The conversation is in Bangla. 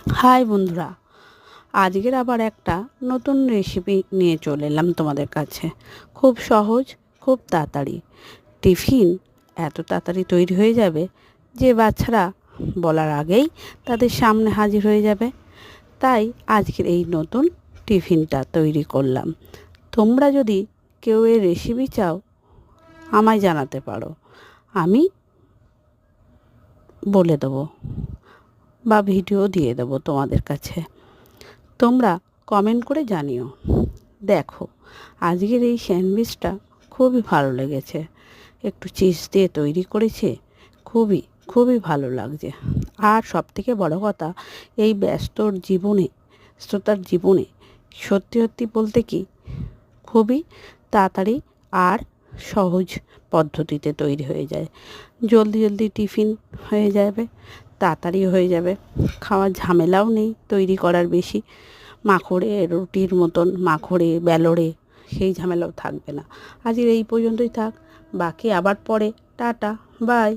হাই বন্ধুরা, আজকের আবার একটা নতুন রেসিপি নিয়ে চলে এলাম তোমাদের কাছে। খুব সহজ, খুব তাড়াতাড়ি। টিফিন এত তাড়াতাড়ি তৈরি হয়ে যাবে যে বাচ্চারা বলার আগেই তাদের সামনে হাজির হয়ে যাবে। তাই আজকের এই নতুন টিফিনটা তৈরি করলাম। তোমরা যদি কেউ এই রেসিপি চাও আমায় জানাতে পারো, আমি বলে দেবো বা ভিডিও দিয়ে দেবো তোমাদের কাছে। তোমরা কমেন্ট করে জানিও। দেখো, আজকের এই স্যান্ডউইচটা খুবই ভালো লেগেছে। একটু চিজ দিয়ে তৈরি করেছে, খুবই খুবই ভালো লাগছে। আর সবথেকে বড় কথা, এই ব্যস্ততার জীবনে সত্যি সত্যি বলতে কি খুবই তাড়াতাড়ি আর সহজ পদ্ধতিতে তৈরি হয়ে যায়। জলদি জলদি টিফিন হয়ে যাবে, তাড়াতাড়ি হয়ে যাবে, খাওয়ার ঝামেলাও নেই তৈরি করার বেশি। মাখড়ে রুটির মতন মাখড়ে বেলড়ে সেই ঝামেলাও থাকবে না। আজকের এই পর্যন্তই থাক, বাকি আবার পরে। Tata, by.